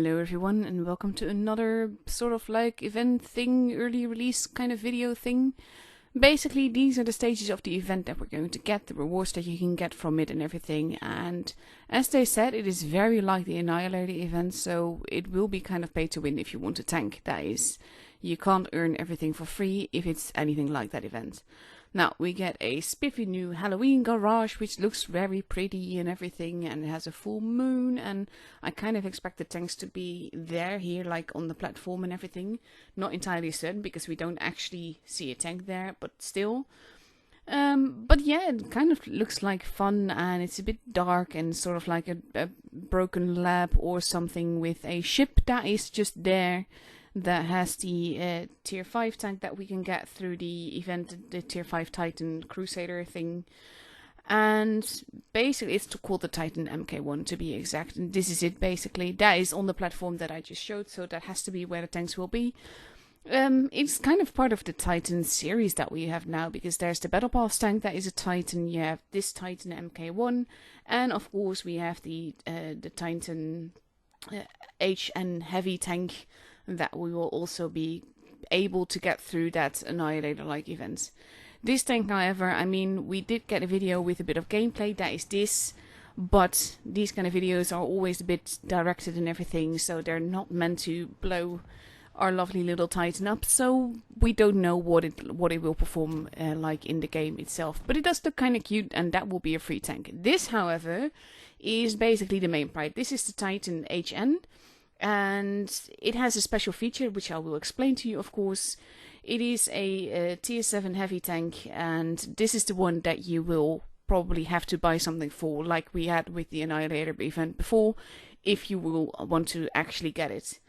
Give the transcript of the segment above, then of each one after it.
Hello everyone and welcome to another sort of like event thing, early release kind of video thing. Basically these are the stages of the event that we're going to get, the rewards that you can get from it and everything, and as they said it is very like the Annihilator event, so it will be kind of pay to win if you want a tank. That is, you can't earn everything for free if it's anything like that event. Now, we get a spiffy new Halloween garage, which looks very pretty and everything, and it has a full moon, and I kind of expect the tanks to be there, here, like on the platform and everything. Not entirely certain, because we don't actually see a tank there, but still. But yeah, it kind of looks like fun, and it's a bit dark, and sort of like a broken lab or something with a ship that is just there. That has the tier 5 tank that we can get through the event, the tier 5 Titan Crusader thing. And basically it's called the Titan MK1 to be exact. And this is it basically. That is on the platform that I just showed, so that has to be where the tanks will be. It's kind of part of the Titan series that we have now, because there's the Battle Pass tank that is a Titan, you have this Titan MK1, and of course we have the Titan HN heavy tank that we will also be able to get through that Annihilator-like event. This tank, however, I mean, we did get a video with a bit of gameplay, that is this, but these kind of videos are always a bit directed and everything, so they're not meant to blow our lovely little Titan up, so we don't know what it will perform like in the game itself. But it does look kind of cute, and that will be a free tank. This, however, is basically the main part. This is the Titan HN. And it has a special feature, which I will explain to you, of course. It is a tier 7 heavy tank, and this is the one that you will probably have to buy something for, like we had with the Annihilator event before, if you will want to actually get it.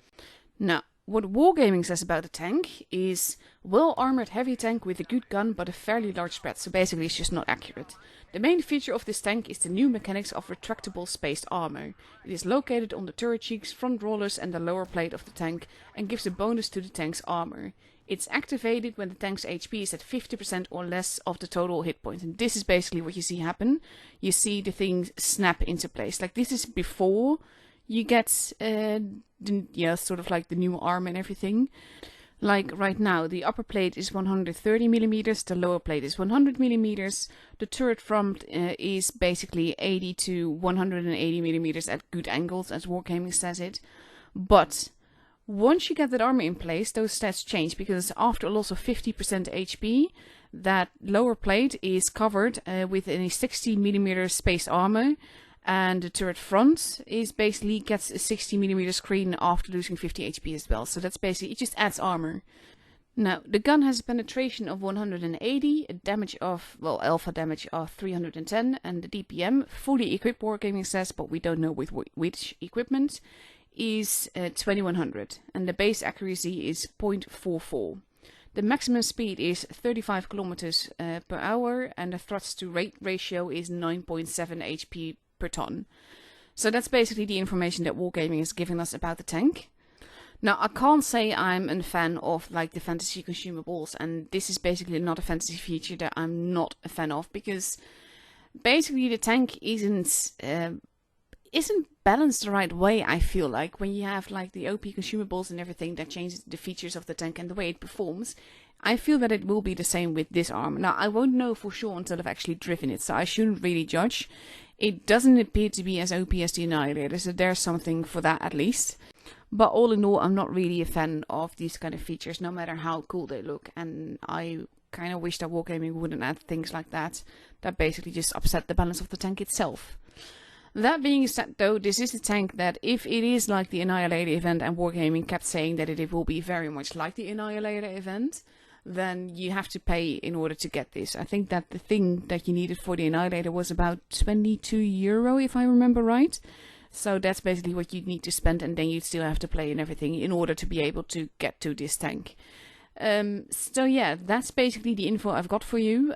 Now, what Wargaming says about the tank is well-armored heavy tank with a good gun but a fairly large spread, so basically it's just not accurate. The main feature of this tank is the new mechanics of retractable spaced armor. It is located on the turret cheeks, front rollers and the lower plate of the tank, and gives a bonus to the tank's armor. It's activated when the tank's HP is at 50% or less of the total hit points, and this is basically what you see happen. You see the things snap into place. Like, this is before you get sort of like the new arm and everything. Like right now, the upper plate is 130 millimeters, the lower plate is 100 millimeters. The turret front is basically 80 to 180 millimeters at good angles, as Wargaming says it. But once you get that armor in place, those stats change, because after a loss of 50% HP, that lower plate is covered with a 60 millimeter spaced armor. And the turret front is basically gets a 60mm screen after losing 50 HP as well. So that's basically, it just adds armor. Now, the gun has a penetration of 180, a damage of, well, alpha damage of 310, and the DPM, fully equipped Wargaming says, but we don't know with which equipment, is 2100. And the base accuracy is 0.44. The maximum speed is 35 kilometers per hour, and the thrust to rate ratio is 9.7 HP per ton. So that's basically the information that Wargaming is giving us about the tank. Now, I can't say I'm a fan of like the fantasy consumables, and this is basically not a fantasy feature that I'm not a fan of, because basically the tank isn't balanced the right way. I feel like when you have like the OP consumables and everything that changes the features of the tank and the way it performs, I feel that it will be the same with this armor. Now, I won't know for sure until I've actually driven it, so I shouldn't really judge. It doesn't appear to be as OP as the Annihilator, so there's something for that at least. But all in all, I'm not really a fan of these kind of features, no matter how cool they look. And I kind of wish that Wargaming wouldn't add things like that basically just upset the balance of the tank itself. That being said though, this is a tank that if it is like the Annihilator event, and Wargaming kept saying that it will be very much like the Annihilator event, then you have to pay in order to get this. I think that the thing that you needed for the Annihilator was about €22, if I remember right. So that's basically what you'd need to spend, and then you'd still have to play and everything in order to be able to get to this tank. So yeah, that's basically the info I've got for you.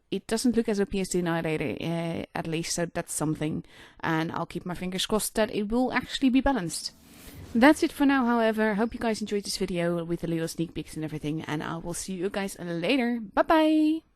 It doesn't look as OP as the Annihilator, at least, so that's something. And I'll keep my fingers crossed that it will actually be balanced. That's it for now, however. Hope you guys enjoyed this video with the little sneak peeks and everything, and I will see you guys later. Bye bye!